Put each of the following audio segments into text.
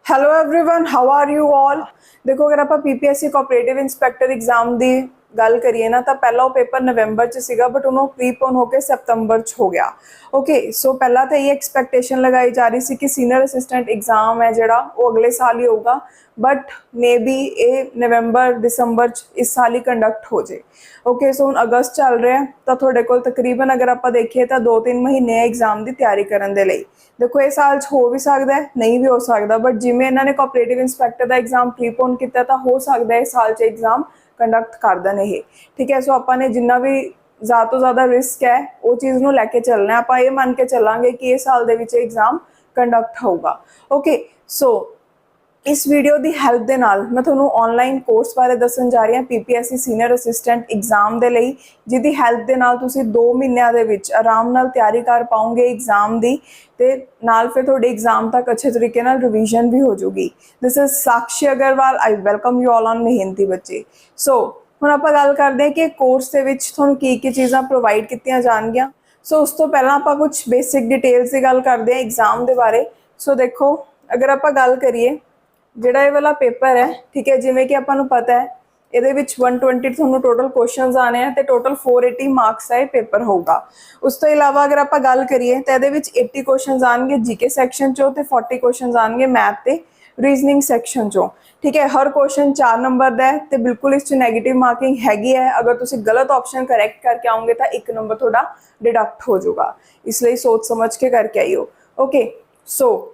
Hello everyone, how are you all. देखो, अगर आप पीपीएससी कोऑपरेटिव इंस्पैक्टर एग्जाम की गल करिए ना, तो पहला वो पेपर नवंबर च सीगा, बट उन्होंने प्रीपोन होकर सितंबर च हो गया। ओके, सो पहला तो ये एक्सपैक्टेशन लगाई जा रही थी कि सीनियर असिस्टेंट एग्जाम है जोड़ा वो अगले साल ही होगा, बट मे बी ये नवंबर दिसंबर इस साल ही कंडक्ट हो जाए। ओके, सो हुण अगस्त चल रहा है, तो थोड़े को तकरीबन अगर आप देखिए तो 2-3 महीने एग्जाम की तैयारी करने के लिए। देखो, ये साल हो भी सकता है, नहीं भी हो सकता, बट जिमें इन्होंने कोऑपरेटिव इंस्पैक्टर का एग्जाम प्रीपोन किया तो हो सकता है इस साल एग्जाम कंडक्ट कर दें ये। ठीक है, सो आपने जिन्ना भी ज़्यादा तो ज़्यादा रिस्क है वो चीज़ को लैके चलना, आप ये मन के चलांगे कि इस साल के एग्जाम कंडक्ट होगा। ओके, सो इस वीडियो की हेल्प के नाल मैं थोनों ऑनलाइन कोर्स बारे दसन जा रही हूँ पीपीएससी सीनियर असिस्टेंट एग्जाम के लिए, जिसकी हेल्प के नाल तुसी 2 महीनों के विच आराम नाल तैयारी कर पाओगे एग्जाम की, ते नाल फिर थोड़े एग्जाम तक अच्छे तरीके नाल रिवीजन भी हो जाएगी। This is Sakshi Agarwal, I welcome you all on मेहनती बच्चे। सो हुण आपां गल करते हैं कि कोर्स के विच तुहानूं की चीज़ां प्रोवाइड कीतियां जाणगियां। सो उस तो पहला आपां कुछ बेसिक डिटेल्स की गल करते हैं एग्जाम के बारे। सो देखो, अगर आपां गल करिए जोड़ा ये वाला पेपर है, ठीक है, जिमें कि आपको पता है ये 120 थोनों टोटल क्वेश्चन आने हैं, तो टोटल 480 मार्क्स का ये पेपर होगा। उस तो इलावा अगर आप गल करिए तो ये 80 क्वेश्चन आएंगे जीके सैक्शन चो, तो 40 क्वेश्चन आएंगे मैथ के रीजनिंग सैक्शन चो। ठीक है, हर क्वेश्चन 4 नंबर का है, तो बिल्कुल इस नैगेटिव मार्किंग हैगी है। अगर तुम गलत ऑप्शन करैक्ट करके आओगे तो 1 नंबर थोड़ा डिडक्ट हो जाएगा, इसलिए सोच समझ के करके आइयो। ओके, सो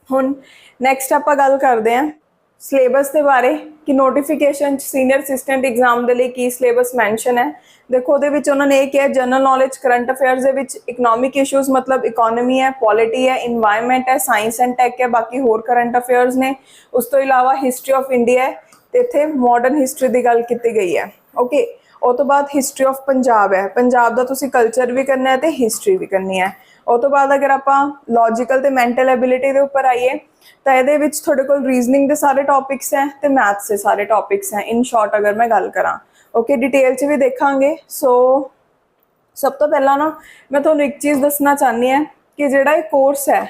हुण नैक्सट आप गल करते हैं सिलेबस के बारे कि नोटिफिकेशन सीनियर असिस्टेंट एग्जाम के लिए की सिलेबस मैंशन है। देखो, उन्होंने ये किया जनरल नॉलेज करंट अफेयर्स के इकनॉमिक इशूज़ मतलब इकोनॉमी है, पॉलिटी है, इन्वायरमेंट है, साइंस एंड टैक है, बाकी होर करंट अफेयर्स ने। उस तो इलावा हिस्टरी ऑफ इंडिया है, तो इतने मॉडर्न हिस्टरी की गल की गई है। ओके, उस तो बाद हिस्टरी ऑफ पंजाब है, पंजाब का तुसी कल्चर भी करना है तो हिस्टरी भी करनी है। उस तो बाद अगर आप लॉजिकल तो मैंटल एबिलिटी के उपर आइए तो ये थोड़े को रीजनिंग के सारे टॉपिक्स हैं तो मैथ्स के सारे टॉपिक्स हैं। इन शॉर्ट अगर मैं गल करा, ओके, डिटेल च भी देखांगे। सो सब तो पहला ना मैं थोड़ा एक चीज़ दसना चाहनी है कि जोड़ा ये कोर्स है,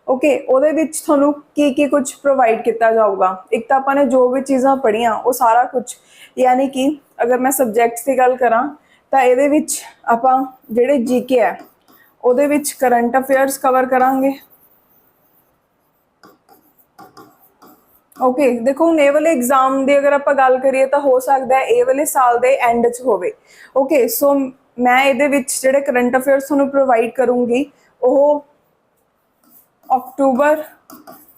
ओके, वो की कुछ प्रोवाइड किया जाऊगा। एक तो आपने जो भी चीज़ां पढ़िया वो सारा कुछ, यानी कि अगर मैं सबजैक्ट्स की गल करा तो ये आप जोड़े जीके है वो करंट अफेयर्स कवर करांगे। ओके, देखो हुण ये वाले एग्जाम की अगर आप गल करिए तो हो सकता है ये वाले साल के एंड च होवे। ओके, सो मैं ये जोड़े करंट अफेयर्स तुहानूं प्रोवाइड करूँगी वो अक्टूबर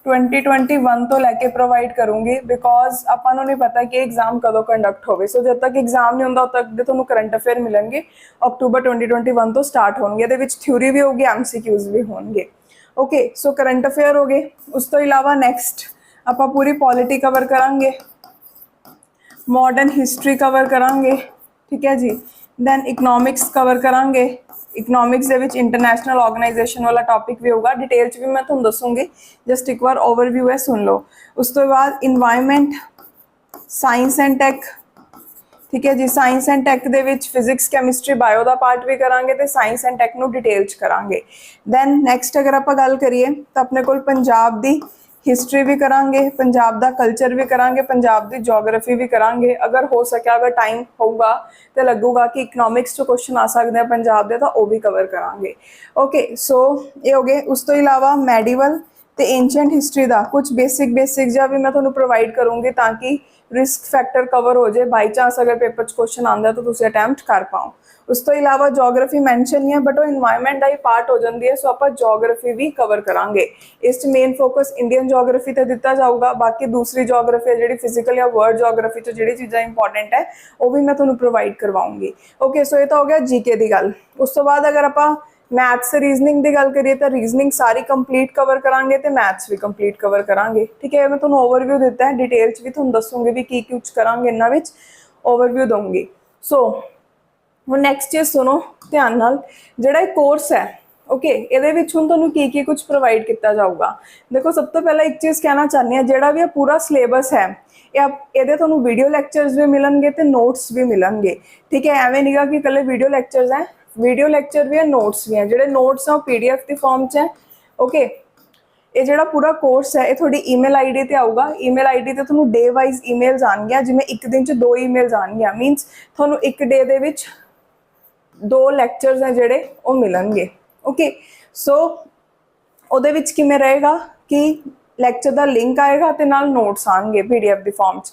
2021 तो लैके प्रोवाइड करूँगी, बिकॉज आपको नहीं पता कि एग्जाम कदों कंडक्ट होवे। सो जब तक एग्जाम नहीं होता उद तक तुहानूं करंट अफेयर मिलेंगे। अक्टूबर 2021 तो स्टार्ट होंगे, ये थ्योरी भी होगी, MCQs भी होंगे। ओके, सो करंट अफेयर हो गए। उस तो इलावा नैक्सट आप पूरी पॉलिटी कवर करांगे, मॉडर्न हिस्टरी कवर करांगे, ठीक है जी, दैन इकनॉमिक्स कवर करांगे। इकनॉमिक्स के इंटरनेशनल ऑर्गेनाइजेशन वाला टॉपिक भी होगा, डिटेल च भी मैं तुहानूं दसूँगी, जस्ट एक बार ओवरव्यू है सुन लो। उस तो बाद इन्वायरमेंट, साइंस एंड टैक, ठीक है जी, साइंस एंड टैक के फिजिक्स कैमिस्ट्री बायो का पार्ट भी करांगे तो साइंस एंड टैक नूं डिटेल च करांगे। दैन नैक्सट अगर आप गल करिए तो अपने कोल पंजाब की हिस्टरी भी करांगे, पंजाब का कल्चर भी करांगे, पंजाब की जोग्राफी भी करांगे। अगर हो सके, अगर टाइम होगा तो लगूगा कि इकनॉमिक्स जो क्वेश्चन आ सकते हैं पंजाब के, तो वह भी कवर करांगे। ओके, सो ये हो गए। उस तो इलावा मैडिवल तो एंशेंट हिस्टरी का कुछ बेसिक जहाँ भी मैं थोड़ा प्रोवाइड करूँगी ताकि रिस्क फैक्टर कवर हो जाए, बाई चांस अगर पेपर क्वेश्चन आता है तो तुम अटैम्प्ट कर पाओ। उस तो इलावा जोग्राफी मैंशन नहीं है, बट वो इन्वायरमेंट का ही पार्ट हो जाती है, सो आप जोग्राफी भी कवर करांगे। इस मेन फोकस इंडियन जोग्राफी पर दिता जाऊगा, बाकी दूसरी जोग्राफी है जी फिजिकल या वर्ल्ड जोग्राफी तो जी चीज़ा इंपॉर्टेंट है वो भी मैं तुम्हें प्रोवाइड करवाऊँगी। ओके, सो ये तो हो गया जीके की गल। उस तो बाद अगर आप मैथ्स रीजनिंग की गल करिए तो रीजनिंग सारी कंप्लीट कवर करांगे तो मैथ्स भी कंप्लीट कवर करांगे। ठीक है, मैं तुम्हें ओवरव्यू दिता है, डिटेल भी तुम दसूँगी भी की कुछ करांगे, इन्होंने ओवरव्यू दूंगी। सो हुण नैक्सट चीज़ सुनो ध्यान नाल, जिहड़ा कोर्स है, ओके, ये तुहानूं की कुछ प्रोवाइड किया जाऊगा। देखो, सब तो पहला एक चीज़ कहना चाहनी है, जिहड़ा भी पूरा सिलेबस है ये तुहानूं वीडियो लैक्चर्स भी मिलणगे तो नोट्स भी मिलणगे। ठीक है, एवें नहीं गा कि कल्ले वीडियो लैक्चर्स हैं, वीडियो लैक्चर भी है, नोट्स भी हैं। जिहड़े नोट्स हैं वो PDF की फॉर्म च है। ओके, ਇਹ ਜਿਹੜਾ ਪੂਰਾ ਕੋਰਸ ਹੈ ਇਹ ਤੁਹਾਡੀ ਈਮੇਲ ਆਈਡੀ ਤੇ ਆਊਗਾ। ਈਮੇਲ ਆਈਡੀ ਤੇ ਤੁਹਾਨੂੰ ਡੇ ਵਾਈਜ਼ ਈਮੇਲਸ ਆਉਣਗੀਆਂ, ਜਿਵੇਂ ਇੱਕ ਦਿਨ 'ਚ 2 ਈਮੇਲਸ ਆਉਣਗੀਆਂ, ਮੀਨਸ ਤੁਹਾਨੂੰ ਇੱਕ ਡੇ ਦੇ ਵਿੱਚ 2 ਲੈਕਚਰਸ ਹੈ ਜਿਹੜੇ ਉਹ ਮਿਲਣਗੇ। ਓਕੇ, ਸੋ ਉਹਦੇ ਵਿੱਚ ਕਿਵੇਂ ਰਹੇਗਾ ਕਿ ਲੈਕਚਰ ਦਾ ਲਿੰਕ ਆਏਗਾ ਤੇ ਨਾਲ ਨੋਟਸ ਆਉਣਗੇ PDF ਦੀ ਫਾਰਮ 'ਚ।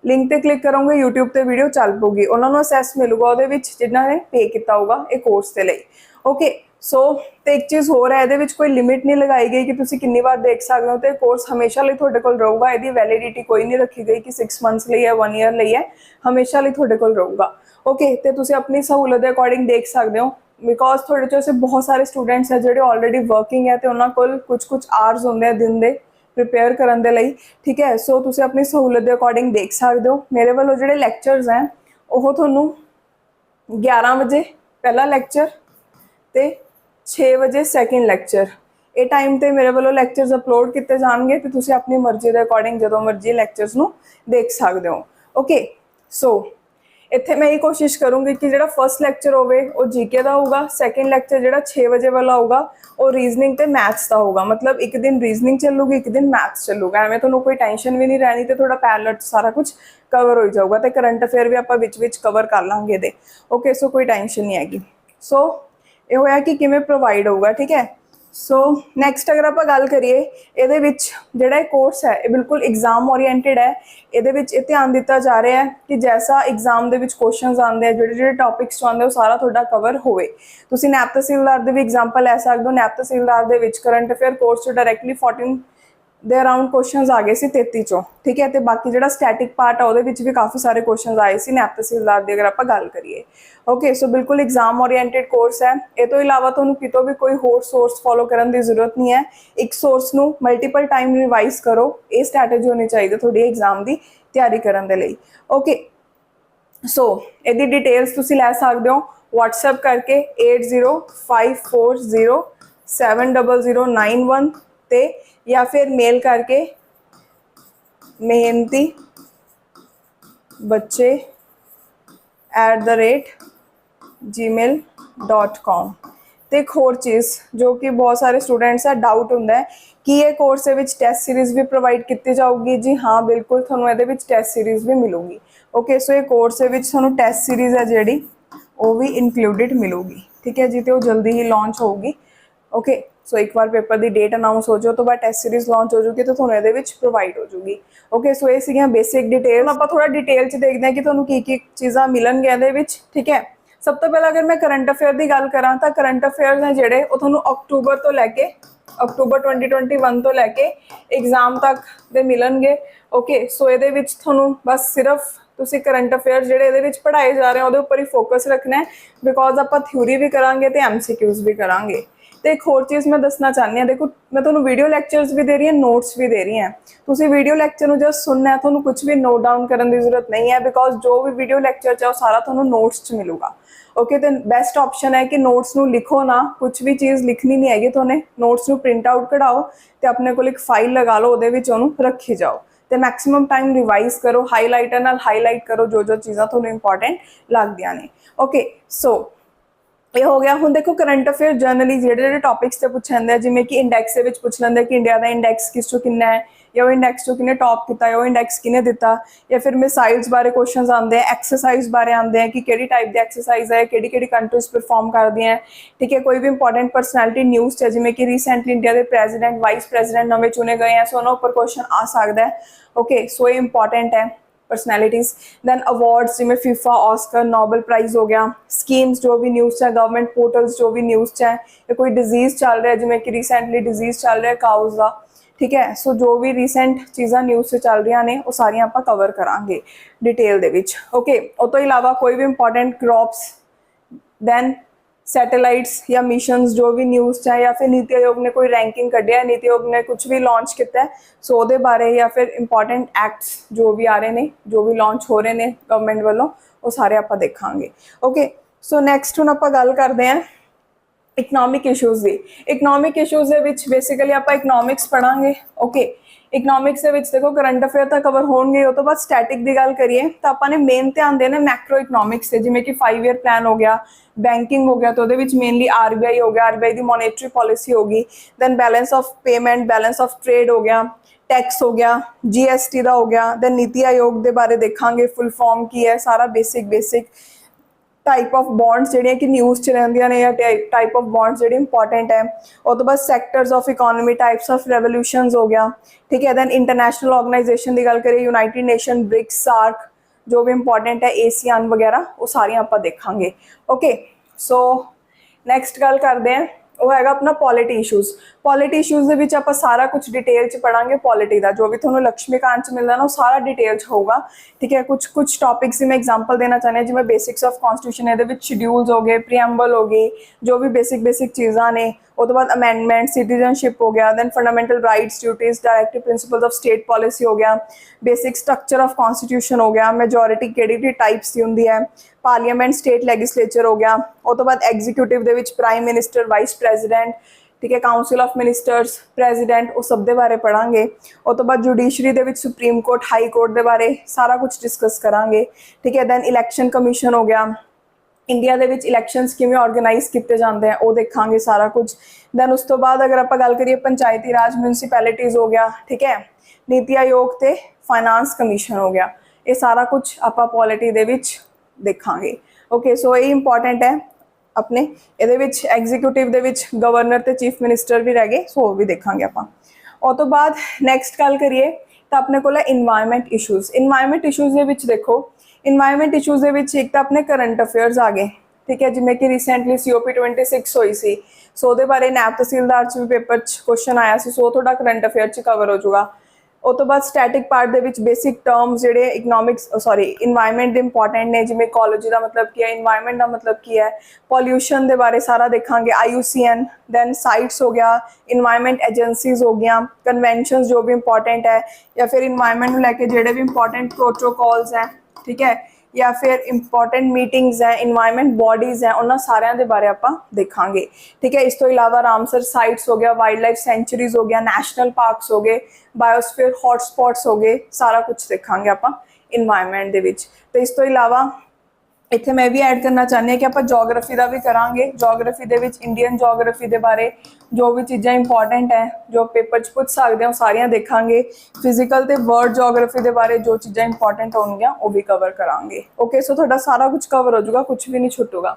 ਲਿੰਕ ਤੇ ਕਲਿੱਕ ਕਰੋਗੇ YouTube ਤੇ ਵੀਡੀਓ ਚੱਲ ਪਊਗੀ, ਉਹਨਾਂ ਨੂੰ ਅਸੈਸ ਮਿਲੂਗਾ ਉਹਦੇ ਵਿੱਚ ਜਿਨ੍ਹਾਂ ਨੇ ਪੇ ਕੀਤਾ ਹੋਊਗਾ ਇਹ ਕੋਰਸ ਦੇ ਲਈ। ਓਕੇ, ਸੋ ਤੇ ਇੱਕ ਚੀਜ਼ ਹੋਰ ਹੈ, ਇਹਦੇ ਵਿੱਚ ਕੋਈ ਲਿਮਿਟ ਨਹੀਂ ਲਗਾਈ ਗਈ ਕਿ ਤੁਸੀਂ ਕਿੰਨੀ ਵਾਰ ਦੇਖ ਸਕਦੇ ਹੋ, ਤੇ ਕੋਰਸ ਹਮੇਸ਼ਾ ਲਈ ਤੁਹਾਡੇ ਕੋਲ ਰਹੂਗਾ। ਇਹਦੀ ਵੈਲਿਡਿਟੀ ਕੋਈ ਨਹੀਂ ਰੱਖੀ ਗਈ ਕਿ 6 ਮੰਥਸ ਲਈ ਹੈ, 1 ਈਅਰ ਲਈ ਹੈ, ਹਮੇਸ਼ਾ ਲਈ ਤੁਹਾਡੇ ਕੋਲ ਰਹੂਗਾ। ਓਕੇ, ਤੇ ਤੁਸੀਂ ਆਪਣੀ ਸਹੂਲਤ ਦੇ ਅਕੋਰਡਿੰਗ ਦੇਖ ਸਕਦੇ ਹੋ, ਬਿਕੋਜ਼ ਤੁਹਾਡੇ 'ਚ ਐਸੇ ਬਹੁਤ ਸਾਰੇ ਸਟੂਡੈਂਟਸ ਹੈ ਜਿਹੜੇ ਆਲਰੇਡੀ ਵਰਕਿੰਗ ਹੈ ਤੇ ਉਹਨਾਂ ਕੋਲ ਕੁਝ ਆਵਰਸ ਹੁੰਦੇ ਆ ਦਿਨ ਦੇ प्रिपेयर करने के लिए। ठीक है, सो तुसी अपनी सहूलत के अकॉर्डिंग देख सकते हो। मेरे वालों जो लैक्चरस हैं वो थोनू 11 बजे पहला लैक्चर तो 6 बजे सैकेंड लैक्चर, ये टाइम पर मेरे वालों लैक्चरस अपलोड किए जाएंगे तो तुसी अपनी मर्जी के अकॉर्डिंग जो मर्जी लैक्चरस नू देख सकते हो। ओके, सो इत्थे मैं ये कोशिश करूँगी कि जो फर्स्ट लैक्चर होवे वो जीके का होगा, सैकेंड लैक्चर जो 6 बजे वाला होगा वो रीजनिंग ते मैथ्स का होगा। मतलब एक दिन रीजनिंग चलूगी, एक दिन मैथ्स चलूगा, एवं तो कोई टेंशन भी नहीं रहनी, तो थोड़ा पैरेलल सारा कुछ कवर हो जाऊगा। तो करंट अफेयर भी आप विच कवर कर लाँगे दे। ओके, सो कोई टेंशन नहीं हैगी। सो ये होया कि किवें प्रोवाइड होगा। ठीक है, सो नैक्सट अगर आप गल करिए ये जोड़ा कोर्स है ये बिल्कुल एग्जाम ओरिएंटेड है। ये ध्यान दिता जा रहा है कि जैसा एग्जाम के क्वेश्चन आते हैं, जोड़े टॉपिक्स आते हैं, सारा थोड़ा कवर होए। तुसीं नैब तहसीलदार की भी एग्जाम्पल लै सकते हो। नैब तहसीलदार के करंट अफेयर कोर्स डायरैक्टली 14 ਦੇ ਅਰਾਊਂਡ क्वेश्चन आ गए सी 33 चों। ठीक है, तो बाकी जो स्टैटिक पार्ट है वो भी काफ़ी सारे क्वेश्चन आए सी नैब तहसीलदार की अगर आप गल करिए। ओके, सो बिल्कुल एग्जाम ओरिएंटेड कोर्स है। ये तो इलावा तुहानूं कितों भी कोई होर सोर्स फॉलो करने की जरूरत नहीं है। एक सोर्स नूं मल्टीपल टाइम रिवाइज करो, ये स्ट्रैटेजी होनी चाहिए थोड़ी एग्जाम की तैयारी करने के लिए। ओके, सो ये डिटेल्स तुसीं लै सकते हो WhatsApp करके 8054070091 ते, या फिर मेल करके मेहनती बच्चे @gmail.com। तो एक होर चीज़ जो कि बहुत सारे स्टूडेंट्स है डाउट होंदा है कि ये कोर्स टेस्ट सीरीज़ भी प्रोवाइड की जाऊगी। जी हाँ, बिल्कुल थोनों ये टेस्ट सीरीज़ भी मिलूगी। ओके, सो ये कोर्स थोनों टेस्ट सीरीज़ है जी वो भी इनकलूडिड मिलूगी। ठीक है जी, तो जल्दी ही लॉन्च होगी। ओके, सो एक बार पेपर की डेट अनाउंस हो जाए तो बाद टेस्ट सीरीज़ लॉन्च हो जाएगी तो थोड़ा ये प्रोवाइड हो जाएगी। ओके, सो ये सीगियां बेसिक डिटेल। आप थोड़ा डिटेल देखते हैं कि थोड़ा की चीज़ां मिलणगियां। ठीक है, सब तो पहले अगर मैं करंट अफेयर की गल करा तो करंट अफेयर हैं जोड़े वो अक्टूबर तो लैके अक्टूबर 2021 तो लैके एग्जाम तक दे मिलणगे। ओके, सो ये बस सिर्फ तुसी करंट अफेयर जोड़े पढ़ाए जा रहे हैं वो उपर ही फोकस रखना है, बिकॉज आप थ्योरी भी करांगे तो MCQs भी करांगे। तो एक होर चीज़ मैं दसना चाहती हूँ, देखो मैं तुम्हें वीडियो लैक्चर्स भी दे रही हूँ, नोट्स भी दे रही हैं। तुसी वीडियो लैक्चर में जस्ट सुनना है, थोड़ा कुछ भी नोट डाउन करने की जरूरत नहीं है, बिकॉज जो भी वीडियो लैक्चर चाहो सारा थोड़ा नोट्स च मिलूगा। ओके, तो बेस्ट ऑप्शन है कि नोट्स नू लिखो ना, कुछ भी चीज़ लिखनी नहीं हैगी, तुमने नोट्स नू प्रिंट आउट कढ़ाओ तो अपने को एक फाइल लगा लो, वो रखी जाओ तो मैक्सीमम टाइम रिवाइज करो, हाईलाइटर नाल हाईलाइट करो जो जो चीज़ां तुहानूं इंपॉर्टेंट लगदियां ने। ओके, सो ये हो गया। हुण देखो करंट अफेयर जर्नली जो टॉपिक्स से पूछ लेंगे, जिमें कि इंडैक्स के पूछ लेंगे कि इंडिया का इंडैक्स किस चो कितना है, या वो इंडैक्स चो किने टॉप किया, वो इंडैक्स किने दिता, या फिर मिसाइल्स बारे क्वेश्चन आते हैं, एक्सरसाइज बारे आते हैं कि किहड़ी टाइप की एक्सरसाइज है, किहड़ी कंट्रीज परफॉर्म करती हैं। ठीक है, कोई भी इंपॉर्टेंट परसनैलिटी न्यूज़ है, जिमें कि रिसेंटली इंडिया के प्रेजिडेंट वाइस प्रेजिडेंट नवे चुने गए हैं, सो उन्होंने उपर क्वेश्चन आ सकता है। ओके, सो ये इंपॉर्टेंट है पर्सनैलिटीज़। दैन अवार्ड्स जिमें फीफा, ऑस्कर, नोबल प्राइज़ हो गया, स्कीम्स जो भी न्यूज़ है, गवर्नमेंट पोर्टल्स जो भी न्यूज़ है, या कोई डिजीज़ चल रहा है जिमें कि रिसेंटली डिजीज़ चल रहा है काउज का। ठीक है, सो जो भी रिसेंट चीज़ां न्यूज़ से चल रही ने वो सारियां आपां कवर करांगे डिटेल दे विच। ओके, उस तो इलावा कोई भी इंपॉर्टेंट क्रॉप्स, दैन सैटेलाइट्स या मिशनस जो भी न्यूज़ है, या फिर नीति आयोग ने कोई रैंकिंग कढ़िया, नीति आयोग ने कुछ भी लॉन्च किया है सो वो बारे, या फिर इंपॉर्टेंट एक्ट्स जो भी आ रहे हैं, जो भी लॉन्च हो रहे हैं गवर्नमेंट वालों, वो सारे आप देखांगे। ओके, सो नैक्सट हुण आपां गल करते हैं इकनॉमिक इशूज़ की। इकनॉमिक इशूज़ बेसिकली आप इकनॉमिक्स पढ़ांगे। ओके, ਇਕਨੋਮਿਕਸ ਦੇ ਵਿੱਚ ਦੇਖੋ ਕਰੰਟ ਅਫੇਅਰ ਤਾਂ ਕਵਰ ਹੋਣਗੇ, ਉਹ ਤੋਂ ਬਾਅਦ ਸਟੈਟਿਕ ਦੀ ਗੱਲ ਕਰੀਏ ਤਾਂ ਆਪਾਂ ਨੇ ਮੇਨ ਧਿਆਨ ਦੇਣਾ ਮੈਕਰੋ ਇਕਨੋਮਿਕਸ ਤੇ, ਜਿਵੇਂ ਕਿ 5 ਈਅਰ ਪਲਾਨ ਹੋ ਗਿਆ, ਬੈਂਕਿੰਗ ਹੋ ਗਿਆ, ਤਾਂ ਉਹਦੇ ਵਿੱਚ ਮੇਨਲੀ ਆਰਬੀਆਈ ਹੋ ਗਿਆ, ਆਰਬੀਆਈ ਦੀ ਮੋਨੇਟਰੀ ਪਾਲਿਸੀ ਹੋ ਗਈ, then balance of payment, balance of trade ਹੋ ਗਿਆ, ਟੈਕਸ ਹੋ ਗਿਆ, जीएसटी ਦਾ ਹੋ ਗਿਆ, ਦੈਨ ਨੀਤੀ ਆਯੋਗ ਦੇ ਬਾਰੇ ਦੇਖਾਂਗੇ, ਫੁੱਲ ਫਾਰਮ ਕੀ ਹੈ, ਸਾਰਾ ਬੇਸਿਕ टाइप ऑफ बॉन्ड्स ਜਿਹੜੀਆਂ ਕਿ ਨਿਊਜ਼ 'ਚ ਰਹਿੰਦੀਆਂ ਨੇ, ਜਾਂ टाइप ऑफ बॉन्ड्स ਜਿਹੜੀ इंपॉर्टेंट है। और तो बाद sectors of economy, types of revolutions हो गया, ठीक है। दैन इंटरनेशनल ऑर्गेनाइजेशन की गल करिए, यूनाइटेड नेशन, ब्रिक्स, सार्क जो भी इंपॉर्टेंट है, एशियान वगैरह, वो सारियां आप देखांगे। ओके, सो नैक्सट गल करते हैं, वो है अपना पॉलिटी इशूज़। पॉलिटी इशूज़ के आप सारा कुछ डिटेल च पढ़ांगे। पॉलिटी का जो भी थोड़ा लक्ष्मीकांत च मिलता ना, वो सारा डिटेल च होगा, ठीक है। कुछ टॉपिक्स मैं एग्जाम्पल देना चाहती हूँ, जिवें बेसिक्स ऑफ कॉन्स्टिट्यूशन, ये शेड्यूल्स हो गए, प्रीएम्बल हो गई, जो भी बेसिक चीज़ां ने, वो तो बाद अमेंडमेंट, सिटीजनशिप हो गया, then fundamental rights, duties, directive principles of state policy हो गया, बेसिक स्ट्रक्चर ऑफ कॉन्स्टिट्यूशन हो गया, मेजोरिटी किहड़ी टाइप्स की होंदी है, पार्लीमेंट, स्टेट लैजिस्लेचर हो गया, वो तो बाद एग्जीक्यूटिव दे विच प्राइम मिनिस्टर, वाइस प्रेजिडेंट, ठीक है, काउंसिल ऑफ मिनिस्टर्स, प्रेजिडेंट, वो सब दे बारे पढ़ांगे। और तो बाद जुडिशरी दे विच सुप्रीम कोर्ट, हाई कोर्ट दे बारे सारा कुछ डिस्कस करांगे, ठीक है। दैन इलैक्शन कमीशन हो गया, इंडिया दे विच इलैक्शनस किवें ऑर्गेनाइज किए जाते हैं, वो देखांगे सारा कुछ। दैन उस तो बाद अगर आप गल करिए पंचायती राज, म्यूनसिपैलिटीज़ हो गया, ठीक है, नीति आयोग ते फाइनांस कमीशन हो गया, ये सारा कुछ आप पॉलिटी दे विच देखांगे। ओके, सो ये इंपॉर्टेंट है अपने ये एग्जीक्यूटिव दे विच गवर्नर ते चीफ मिनिस्टर भी रह गए, सो वो भी देखांगे आप। और तो बाद नैक्सट गल करिए तो अपने को इन्वायरमेंट इशूज़। इन्वायरमेंट इशूज़ दे विच देखो, इन्वायरमेंट इशूज़ दे विच एक तो अपने करंट अफेयर्स आ गए, ठीक है, जिमें कि रिसेंटली COP26 हुई सी, सो दे बारे नैब तहसीलदार च भी पेपर च क्वेश्चन आया सी, सो थोड़ा करंट अफेयर च कवर हो जाएगा। और तो बाद स्टैटिक पार्ट दे विच बेसिक टर्म्स जिहड़े इकनॉमिक्स इन्वायरमेंट दे इंपॉर्टेंट ने, जिमें इकोलॉजी का मतलब की है, इन्वायरमेंट का मतलब की है, पॉल्यूशन के बारे सारा देखांगे, IUCN, दैन साइट्स हो गया, इन्वायरमेंट एजेंसीज हो गया, कन्वेंशनस जो भी इंपॉर्टेंट है, या फिर इन्वायरमेंट को लैके जिहड़े भी इंपॉर्टेंट प्रोटोकॉल्स हैं, ठीक है, या फिर इंपॉर्टेंट मीटिंग्स हैं, इन्वायरमेंट बॉडीज़ हैं, उन्होंने सारिਆਂ ਦੇ बारे आप देखांगे, ठीक है। इस तो इलावा रामसर साइट्स हो गया, वाइल्ड लाइफ सेंचुरीज हो गया, नैशनल पार्क्स हो गए, बायोस्फीयर हॉटस्पॉट्स हो गए, सारा कुछ देखांगे आप इन्वायरमेंट दे विच। तो इस तो इलावा इत्थे मैं भी ऐड करना चाहती हूँ कि आप जोग्राफी का भी करांगे। Geography they which Indian geography के बारे जो भी चीज़ां इंपॉर्टेंट है, जो पेपर च पूछ सकते हो, सारियां देखांगे। फिजिकल ते वर्ल्ड जोग्राफी के बारे जो चीज़ां इंपॉर्टेंट होंगियां वो भी कवर करांगे। ओके, सो थोड़ा सारा कुछ कवर हो जाएगा, कुछ भी नहीं छुटूगा।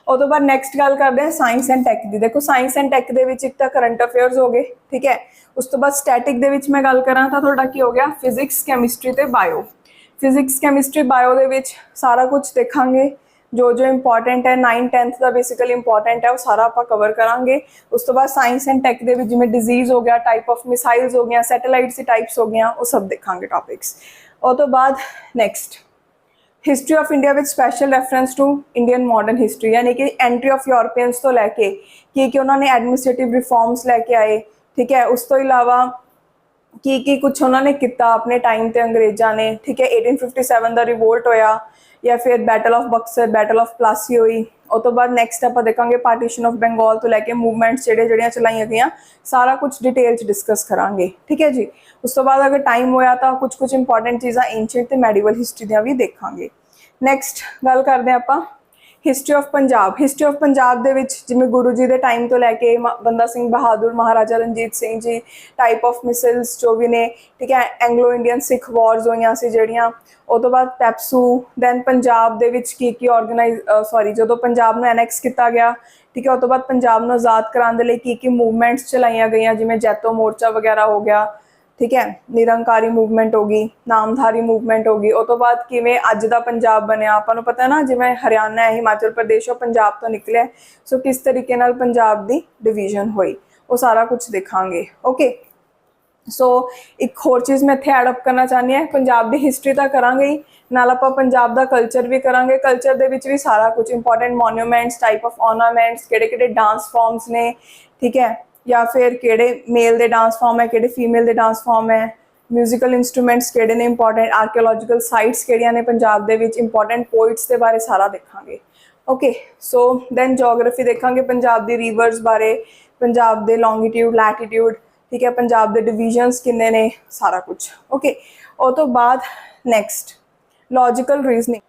और तो बाद नैक्सट गल करते हैं साइंस एंड टैक की। देखो साइंस एंड टैक दे विच एक तो करंट अफेयर्स हो गए, ठीक है। उस तो बाद स्टैटिक दे विच मैं गल करा तो थोड़ा की हो गया फिजिक्स, कैमिस्ट्री ते बायो। फिजिक्स, कैमिस्ट्री, बायो दे विच सारा कुछ देखांगे, जो इंपॉर्टेंट है 9th 10th का बेसिकली इंपॉर्टेंट है, वो सारा आप कवर करांगे। उस तो बाद साइंस एंड टैक दे विच जिवें डिजीज़ हो गया, टाइप ऑफ मिसाइल्स हो गया, सैटेलाइट्स की टाइप्स हो गया, वो सब देखांगे टॉपिक्स। और तो बाद next history of India with special reference to Indian modern history, यानी कि एंट्री ऑफ यूरोपियंस तो लैके कि उन्होंने एडमिनिस्ट्रेटिव रिफॉर्म्स लैके आए, ठीक है। उस तो इलावा की कुछ उन्होंने किया अपने टाइम ते अंग्रेज़ों ने, ठीक है। 1857 का रिवोल्ट होया, या फिर battle of Buxar, battle of Plassey हुई। और तो बाद नैक्सट आप देखेंगे पार्टीशन ऑफ बंगाल तो लैके मूवमेंट्स जड़ियाँ चलाई गई, सारा कुछ डिटेल डिस्कस करांगे, ठीक है जी। उस तो बाद अगर टाइम होया तो कुछ इंपॉर्टेंट चीज़ां एंशिएंट ते मैडिवल हिस्ट्री दी भी देखांगे। नैक्सट गल करते हैं आप history of Punjab. History of Punjab दे विच जिवें गुरु जी के टाइम तो लैके बंदा सिंह बहादुर, महाराजा रणजीत सिंह जी, टाइप ऑफ मिसल्स जो भी ने, ठीक है, एंग्लो इंडियन सिख वॉर्स होईयां सी जड़ियां। और तो बाद पैप्सू, दैन पंजाब दे विच की ऑर्गेनाइज जो पंजाब नूं एनैक्स किया गया, ठीक है। और तो बाद पंजाब नूं आज़ाद कराने दे लई की मूवमेंट्स चलाईयां गईयां, जिवें जैतो मोर्चा वगैरह हो गया, ठीक है, निरंकारी मूवमेंट होगी, नामधारी मूवमेंट होगी। और तो बाद किवें अज दा पंजाब बनया, आपां नूं पता है ना, जिवें हरियाणा है, हिमाचल प्रदेश और पंजाब तो निकलिया, सो किस तरीके नाल पंजाब दी डिवीजन हुई, वो सारा कुछ देखांगे। ओके, सो एक होर चीज़ मैं इत्थे एडअप करना चाहती हूँ, पंजाब की हिस्ट्री तो करांगे ही, नाल आपां पंजाब का कल्चर भी करांगे। कल्चर दे विच भी सारा कुछ important monuments, type of ornaments, किहड़े डांस फॉर्म्स ने, ठीक है, या फिर किहड़े मेल दे डांस फॉर्म है, किहड़े फीमेल दे डांस फॉर्म है, म्यूजिकल इंस्ट्रूमेंट्स किहड़े ने इंपॉर्टेंट, आर्कियोलॉजिकल साइट्स किहड़ियां ने पंजाब दे विच, इंपॉर्टेंट पोइट्स के बारे सारा देखांगे। ओके, सो दैन जोग्राफी देखांगे पंजाब दी रिवर्स बारे, पंजाब दे लॉन्गीट्यूड, लैटीट्यूड, ठीक है, पंजाब दे डिविजन्स किन्ने ने, सारा कुछ। ओके, और तो बाद next logical reasoning.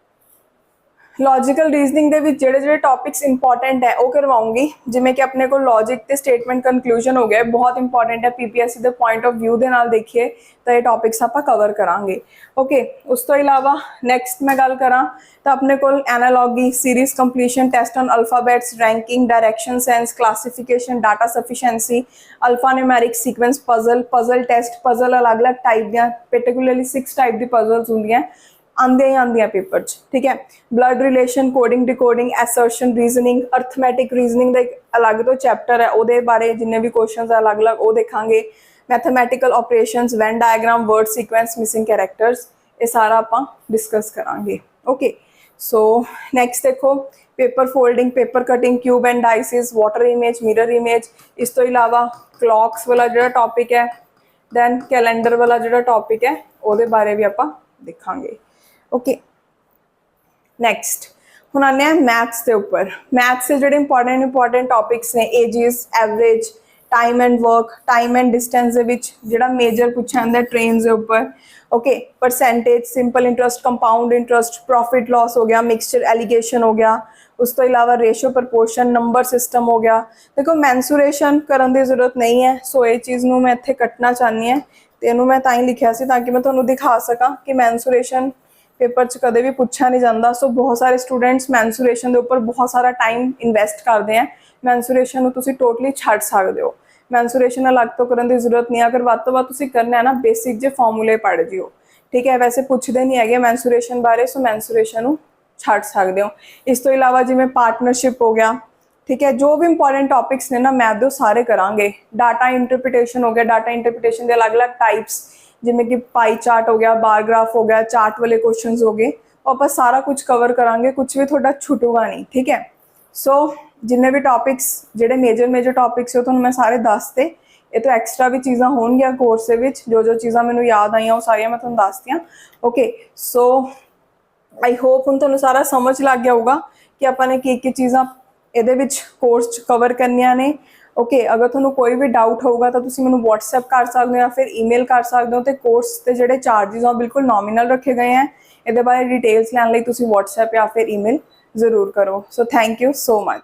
Logical reasoning ਦੇ ਵਿੱਚ ਜਿਹੜੇ ਜਿਹੜੇ ਟੌਪਿਕਸ ਇੰਪੋਰਟੈਂਟ ਹੈ ਉਹ ਕਰਵਾਉਂਗੀ, ਜਿਵੇਂ ਕਿ ਆਪਣੇ ਕੋਲ ਲੌਜਿਕ ਤੇ ਸਟੇਟਮੈਂਟ ਕਨਕਲੂਜਨ ਹੋ ਗਿਆ, ਬਹੁਤ ਇੰਪੋਰਟੈਂਟ ਹੈ ਪੀਪੀਐਸਸੀ ਦੇ ਪੁਆਇੰਟ ਆਫ ਵਿਊ ਦੇ ਨਾਲ ਦੇਖੀਏ ਤਾਂ ਇਹ ਟੌਪਿਕਸ ਆਪਾਂ ਕਵਰ ਕਰਾਂਗੇ। ਓਕੇ, ਉਸ ਤੋਂ ਇਲਾਵਾ ਨੈਕਸਟ ਮੈਂ ਗੱਲ ਕਰਾਂ ਤਾਂ ਆਪਣੇ ਕੋਲ analogy, series completion, test on alphabets, ranking, direction sense, classification, data sufficiency, alpha numeric sequence puzzle, puzzle test, puzzle ਅਲੱਗ-ਅਲੱਗ ਟਾਈਪ ਦੀਆਂ, ਪਾਰਟਿਕੂਲਰਲੀ 6 ਟਾਈਪ ਦੀ ਪਜ਼ਲਸ ਹੁੰਦੀਆਂ आंदे ही आंदियां पेपर च, ठीक है। Blood relation, coding, decoding, assertion, reasoning, arithmetic reasoning का एक अलग तो चैप्टर है, वो बारे जिन्ने भी क्वेश्चन अलग अलग वो देखांगे। Mathematical operations, Venn diagram, word sequence, missing characters, ये सारा आप डिस्कस करांगे। ओके, सो नैक्सट देखो paper folding, paper cutting, cube and dices, water image, mirror image, इस तो इलावा क्लॉक्स वाला जो टॉपिक है, दैन कैलेंडर वाला जो टॉपिक है वो बारे भी आप देखांगे। ओके, नैक्सट हुण आने मैथ्स के उपर। मैथ्स के जोड़े इंपॉर्टेंट टॉपिक्स ने ages, average, time and work, time and distance जोड़ा मेजर पूछा जाता है ट्रेन के उपर। Okay, percentage, simple interest, compound interest, profit loss हो गया, मिक्सचर एलिगेशन हो गया, उस तो इलावा रेशो प्रपोर्शन, नंबर सिस्टम हो गया। देखो मैंसूरेशन करने की जरूरत नहीं है, सो ये चीज़ नूं मैं इत्थे कटना चाहनी है, तो इनू मैं तां ही लिखिया सी ताकि मैं तुहानूं दिखा सकां कि मैंसूरेशन पेपर च कदे भी पूछा नहीं जाता। सो बहुत सारे स्टूडेंट्स मैंसूरेशन के उपर बहुत सारा टाइम इन्वैसट करते हैं। मैंसूरेशन नूं तुसीं टोटली छड्ड सकदे हो, मैंसूरेशन अलग तो करने की जरूरत नहीं है। अगर वध तो वध तुसीं करना है ना, बेसिक जे फॉर्मूले पढ़ जिओ, ठीक है। वैसे पूछते नहीं है मैंसूरेशन बारे, सो मैंसूरेशन नूं छड्ड सकदे हो। इस तो इलावा जिवें पार्टनरशिप हो गया, ठीक है, जो भी इंपॉर्टेंट टॉपिक्स ने ना मैथ दे सारे करांगे। डाटा इंटरप्रिटेशन हो गया, डाटा इंटरप्रिटेशन के अलग अलग टाइप्स, जिमें कि पाई चार्ट हो गया, बार ग्राफ हो गया, चार्ट वाले क्वेश्चंस हो गए, और आप सारा कुछ कवर करांगे, कुछ भी थोड़ा छुटूगा नहीं, ठीक है। सो जिन्ने भी टॉपिक्स जेडे मेजर टॉपिक्स हो तो मैं सारे दसते, ये तो एक्सट्रा भी चीज़ां होणगियां कोर्स दे विच, जो चीज़ां मैनूं याद आईयां वो सारियां मैं तुहानूं दसदियां। ओके, सो आई होप हुण तुहानूं सारा समझ लग गया होगा कि आपां ने की चीज़ां इहदे विच कोर्स च कवर करनियां ने। ओके, अगर तुहानूं कोई भी डाउट होगा तो तुसीं मैनूं व्हाट्सएप कर सकते हो या फिर ईमेल कर सकते हो। तो कोर्स के जोड़े चार्जिज हैं बिल्कुल नॉमिनल रखे गए हैं। ये बारे डिटेल्स लैन लई तुसीं व्हाट्सएप या फिर ईमेल जरूर करो। So thank you so much.